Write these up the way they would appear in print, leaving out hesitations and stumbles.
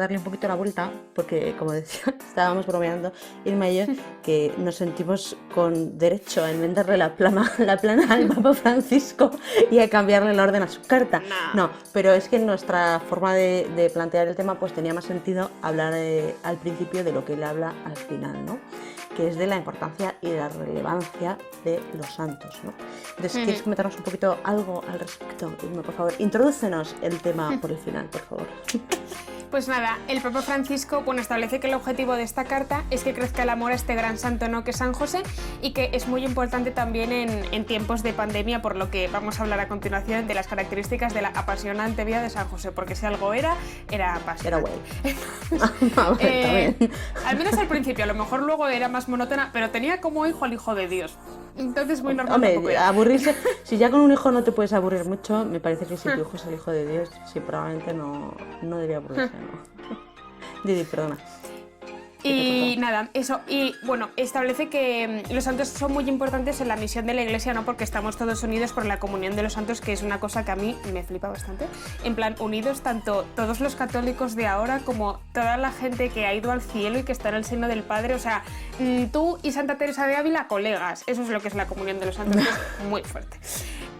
darle un poquito la vuelta, porque como decía, estábamos bromeando, Irma y yo, que nos sentimos con derecho a enmendarle la plana al Papa Francisco y a cambiarle el orden a su carta. No, pero es que nuestra forma de plantear el tema pues tenía más sentido hablar al principio de lo que él habla al final, ¿no? Que es de la importancia y de la relevancia de los santos, ¿no? Entonces, ¿quieres comentarnos un poquito algo al respecto? Irma, por favor, introdúcenos el tema por el final, por favor. Pues nada, el Papa Francisco establece que el objetivo de esta carta es que crezca el amor a este gran santo, ¿no?, que es San José, y que es muy importante también en tiempos de pandemia, por lo que vamos a hablar a continuación de las características de la apasionante vida de San José, porque si algo era apasionante. También. Al menos al principio, a lo mejor luego era más monótona, pero tenía como hijo al Hijo de Dios. Entonces muy normal. Hombre, aburrirse, si ya con un hijo no te puedes aburrir mucho, me parece que si tu hijo es el Hijo de Dios, sí, probablemente no debía aburrirse, ¿no? Didi, perdona. Y nada, eso, y bueno, establece que los santos son muy importantes en la misión de la Iglesia, ¿no? Porque estamos todos unidos por la comunión de los santos, que es una cosa que a mí me flipa bastante. En plan, unidos tanto todos los católicos de ahora como toda la gente que ha ido al cielo y que está en el seno del Padre. O sea, tú y Santa Teresa de Ávila, colegas. Eso es lo que es la comunión de los santos, que es muy fuerte.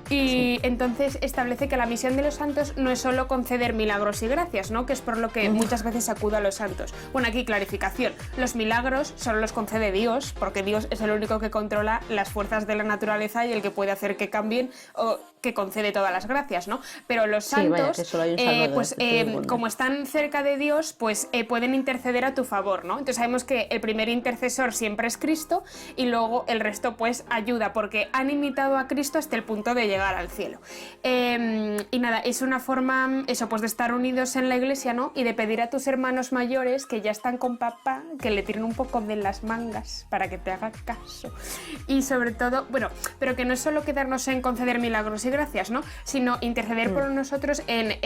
Y entonces establece que la misión de los santos no es solo conceder milagros y gracias, ¿no?, que es por lo que muchas veces acudo a los santos. Bueno, aquí clarificación, los milagros solo los concede Dios, porque Dios es el único que controla las fuerzas de la naturaleza y el que puede hacer que cambien o que concede todas las gracias, ¿no? Pero los santos, vaya, que solo hay un salvador, como están cerca de Dios, pues pueden interceder a tu favor, ¿no? Entonces sabemos que el primer intercesor siempre es Cristo y luego el resto pues ayuda, porque han imitado a Cristo hasta el punto de llegar al cielo. Y nada, es una forma, eso, pues de estar unidos en la Iglesia, ¿no? Y de pedir a tus hermanos mayores que ya están con papá, que le tiren un poco de las mangas para que te haga caso. Y sobre todo, bueno, pero que no es solo quedarnos en conceder milagros y gracias, ¿no?, sino interceder por nosotros en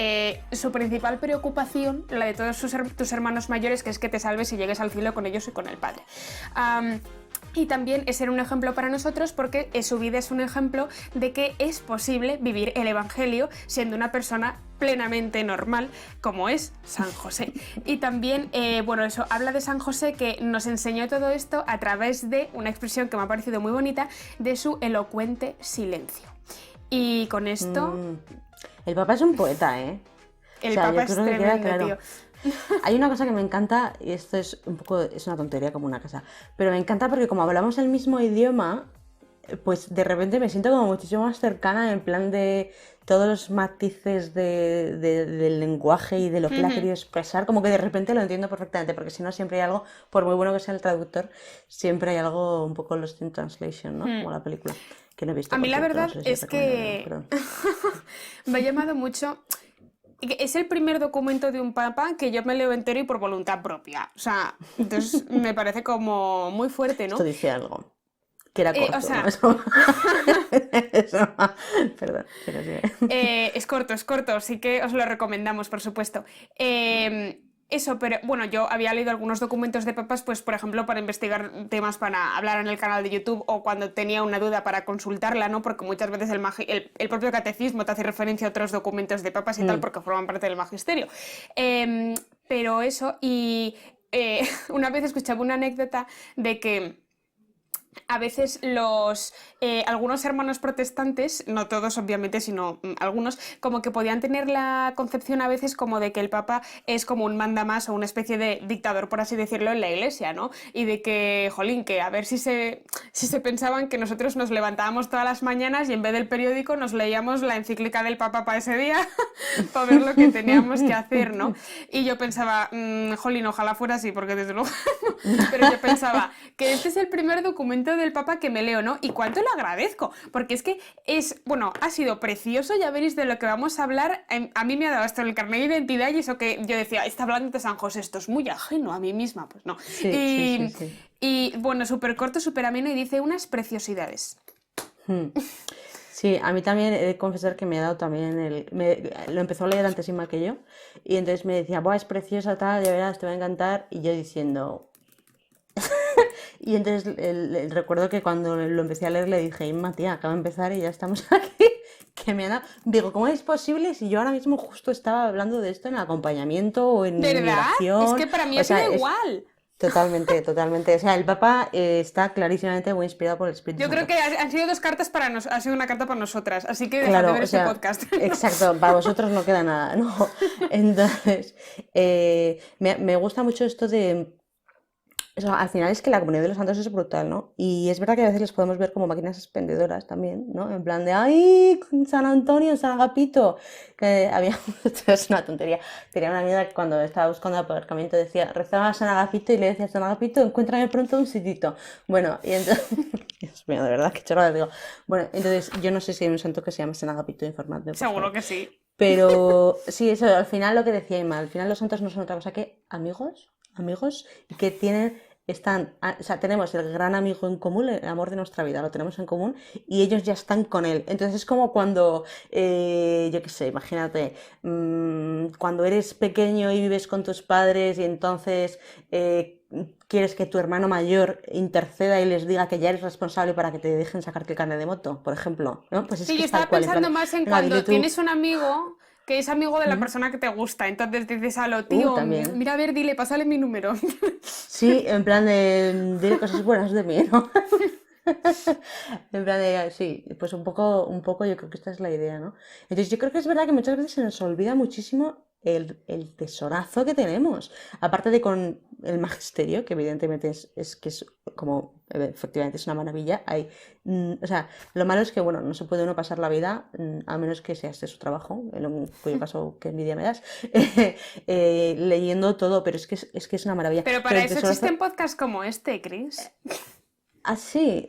su principal preocupación, la de todos tus hermanos mayores, que es que te salves y llegues al cielo con ellos y con el Padre. Y también es ser un ejemplo para nosotros, porque su vida es un ejemplo de que es posible vivir el Evangelio siendo una persona plenamente normal, como es San José. Y también, bueno, eso, habla de San José, que nos enseñó todo esto a través de una expresión que me ha parecido muy bonita, de su elocuente silencio. Y con esto... El Papa es un poeta, ¿eh? El Papa es tremendo, tío. Hay una cosa que me encanta, y esto es una tontería como una casa, pero me encanta porque como hablamos el mismo idioma, pues de repente me siento como muchísimo más cercana, en plan de todos los matices del lenguaje y de lo que él ha querido expresar, como que de repente lo entiendo perfectamente, porque si no siempre hay algo, por muy bueno que sea el traductor, siempre hay algo un poco lost in translation, ¿no? Como la película, que no he visto. A mí la verdad no sé si es que me ha llamado mucho... Es el primer documento de un papa que yo me leo entero y por voluntad propia. O sea, entonces me parece como muy fuerte, ¿no? Esto dice algo. Que era corto, o sea... ¿no? Perdón, pero sí. Es corto, sí que os lo recomendamos, por supuesto. Eso, pero bueno, yo había leído algunos documentos de papas, pues por ejemplo, para investigar temas para hablar en el canal de YouTube, o cuando tenía una duda para consultarla, ¿no? Porque muchas veces el propio catecismo te hace referencia a otros documentos de papas y tal, porque forman parte del magisterio. Pero eso, y una vez escuchaba una anécdota de que a veces algunos hermanos protestantes, no todos obviamente, sino algunos, como que podían tener la concepción a veces como de que el Papa es como un mandamás o una especie de dictador, por así decirlo, en la Iglesia, ¿no? Y de que, jolín, que a ver si se pensaban que nosotros nos levantábamos todas las mañanas y en vez del periódico nos leíamos la encíclica del Papa para ese día para ver lo que teníamos que hacer, ¿no? Y yo pensaba, jolín, ojalá fuera así, porque desde luego pero yo pensaba que este es el primer documento del Papa que me leo, ¿no? Y cuánto lo agradezco, porque es que ha sido precioso, ya veréis de lo que vamos a hablar. A mí me ha dado hasta el carnet de identidad y eso que yo decía, está hablando de San José, esto es muy ajeno a mí misma, pues no. Sí. Y bueno, súper corto, súper ameno y dice unas preciosidades. Sí, a mí también he de confesar que me ha dado también lo empezó a leer antes y mal que yo, y entonces me decía, buah, es preciosa, tal, ya verás, te va a encantar, y yo diciendo... Y entonces recuerdo que cuando lo empecé a leer le dije, Inma, tía, acaba de empezar y ya estamos aquí, que me han dado. Digo, ¿cómo es posible si yo ahora mismo justo estaba hablando de esto en acompañamiento o en mi ¿Verdad? oración? Es que para mí O ha sido sea, igual. totalmente, totalmente. O sea, el Papa está clarísimamente muy inspirado por el Espíritu Yo creo Santo. que han sido 2 cartas para nosotros, ha sido una carta para nosotras, así que dejad de Claro, ver o este sea, podcast. exacto, para vosotros no queda nada, ¿no? Entonces, me gusta mucho esto de. O sea, al final es que la comunidad de los santos es brutal, ¿no? Y es verdad que a veces les podemos ver como máquinas expendedoras también, ¿no? En plan de, ¡ay, San Antonio, San Agapito! Que había, esto es una tontería, tenía una amiga que cuando estaba buscando aparcamiento decía, rezaba a San Agapito y le decía, San Agapito, encuéntrame pronto un sitito. Bueno, y entonces, Dios mío, de verdad, qué chorrada digo. Bueno, entonces yo no sé si hay un santo que se llama San Agapito, informadme, por Seguro favor. que sí. Pero sí, eso, al final lo que decía Emma, al final los santos no son otra cosa que amigos, y que o sea, tenemos el gran amigo en común, el amor de nuestra vida, lo tenemos en común, y ellos ya están con él. Entonces es como cuando, yo qué sé, imagínate, cuando eres pequeño y vives con tus padres y entonces quieres que tu hermano mayor interceda y les diga que ya eres responsable para que te dejen sacarte el carnet de moto, por ejemplo, ¿no? Pues es Sí, que yo es tal estaba cual, en pensando plan, más en venga, dile cuando tú. tienes un amigo que es amigo de la ¿Mm? persona que te gusta, entonces dices a lo tío, También. mira a ver, dile, pásale mi número. Sí, en plan de cosas buenas de mí, ¿no? En plan de, sí, pues un poco yo creo que esta es la idea, ¿no? Entonces yo creo que es verdad que muchas veces se nos olvida muchísimo el tesorazo que tenemos. Aparte de con el magisterio, que evidentemente es que es como, efectivamente es una maravilla. O sea, lo malo es que, bueno, no se puede uno pasar la vida, a menos que sea este su trabajo, en lo cuyo caso, qué envidia me das, leyendo todo, pero es que es una maravilla. Pero Pero para el eso tesorazo, existen podcasts como este, Chris. así.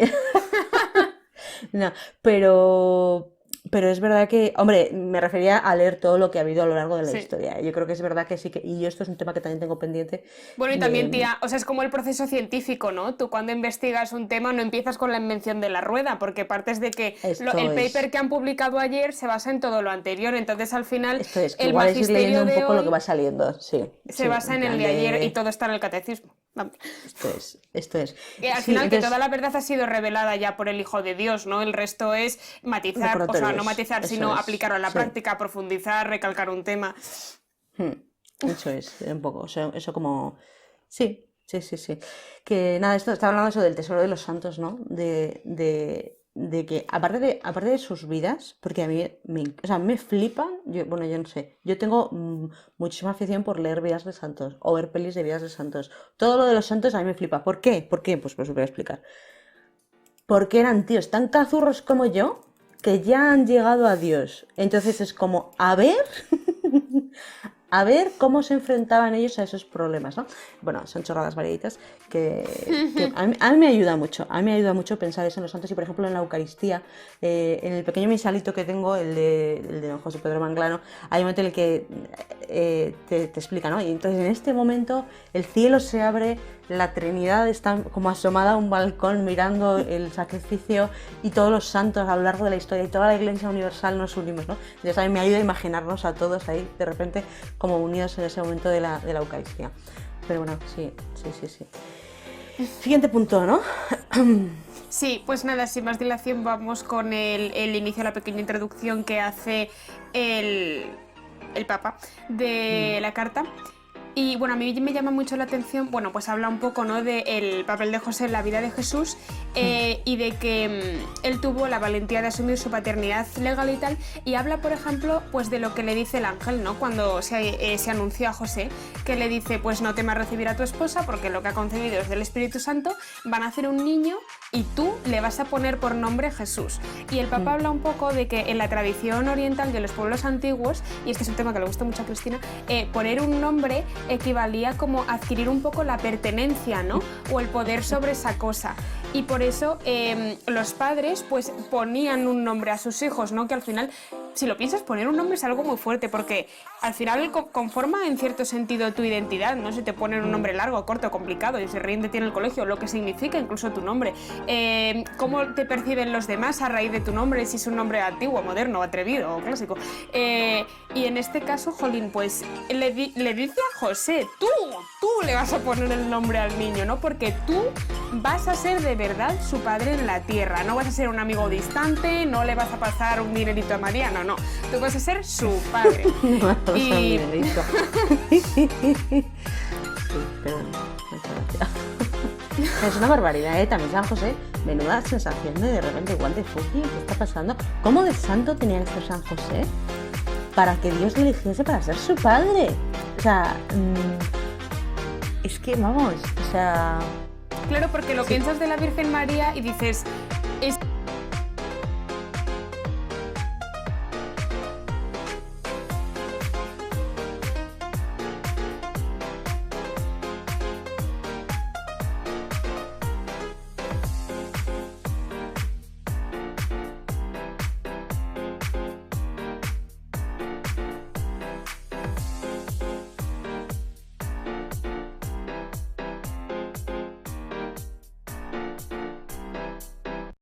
No, pero es verdad que, hombre, me refería a leer todo lo que ha habido a lo largo de la Sí. historia. Yo creo que es verdad que sí que, y yo esto es un tema que también tengo pendiente Bueno, y también, de tía, o sea, es como el proceso científico, ¿no? Tú cuando investigas un tema no empiezas con la invención de la rueda, porque partes de que esto el paper es, que han publicado ayer se basa en todo lo anterior. Entonces, al final, esto es, que el igual es ir leyendo magisterio un de poco lo que va hoy saliendo, sí, se sí, basa en en el plan de ayer y de, todo está en el catecismo. Vamos. esto es. Y al Sí, final que toda entonces, la verdad ha sido revelada ya por el Hijo de Dios, ¿no? El resto es matizar, o sea, no recordatorios, matizar, eso sino es, aplicarlo a la sí. práctica, profundizar, recalcar un tema. Hmm, Eso es, un poco, eso como. Sí, sí, sí, sí. Que nada, esto está hablando eso del tesoro de los santos, ¿no? De que, aparte de sus vidas, porque a mí o sea, me flipan, bueno, yo no sé, yo tengo muchísima afición por leer vidas de santos o ver pelis de vidas de santos. Todo lo de los santos a mí me flipa. ¿Por qué? ¿Por qué? Pues os voy a explicar. Porque eran tíos tan cazurros como yo que ya han llegado a Dios. Entonces es como, a ver cómo se enfrentaban ellos a esos problemas, ¿no? Bueno, son chorradas variaditas que a mí me ayuda mucho. A mí me ayuda mucho pensar eso en los santos y, por ejemplo, en la Eucaristía, en el pequeño misalito que tengo, el de don José Pedro Manglano, hay un momento en el que te explica, ¿no? Y entonces en este momento el cielo se abre, la Trinidad está como asomada a un balcón mirando el sacrificio y todos los santos a lo largo de la historia y toda la Iglesia Universal nos unimos, ¿no? Entonces a mí me ayuda a imaginarnos a todos ahí de repente como unidos en ese momento de la Eucaristía. Pero bueno, sí, sí, sí, sí. Siguiente punto, ¿no? Sí, pues nada, sin más dilación vamos con el inicio, la pequeña introducción que hace el Papa de la carta. Y bueno, a mí me llama mucho la atención, bueno, pues habla un poco, ¿no?, del papel de José en la vida de Jesús y de que él tuvo la valentía de asumir su paternidad legal y tal, y habla, por ejemplo, pues de lo que le dice el ángel, ¿no?, cuando se anunció a José, que le dice, pues no temas recibir a tu esposa porque lo que ha concebido es del Espíritu Santo, van a hacer un niño y tú le vas a poner por nombre Jesús. Y el Papa habla un poco de que en la tradición oriental de los pueblos antiguos, y este es un tema que le gusta mucho a Cristina, poner un nombre equivalía como adquirir un poco la pertenencia, ¿no?, o el poder sobre esa cosa. Y por eso los padres pues ponían un nombre a sus hijos, ¿no?, que al final, si lo piensas, poner un nombre es algo muy fuerte porque al final conforma en cierto sentido tu identidad, ¿no? Si te ponen un nombre largo, corto, complicado y se ríen de ti en el colegio, lo que significa incluso tu nombre. ¿Cómo te perciben los demás a raíz de tu nombre? Si es un nombre antiguo, moderno, atrevido o clásico. Y en este caso, jolín, pues le dice a José, tú le vas a poner el nombre al niño, ¿no? Porque tú vas a ser de verdad su padre en la tierra. No vas a ser un amigo distante, no le vas a pasar un dinerito a María, no. Tú vas a ser su padre. No me vas a pasar un dinerito. Sí, pero muchas gracias. Es una barbaridad, ¿eh? También San José, menuda sensación de repente, what the fuck, ¿qué está pasando? ¿Cómo de santo tenía que ser San José para que Dios le eligiese para ser su padre? O sea, es que vamos, o sea... Claro, porque lo piensas de la Virgen María y dices,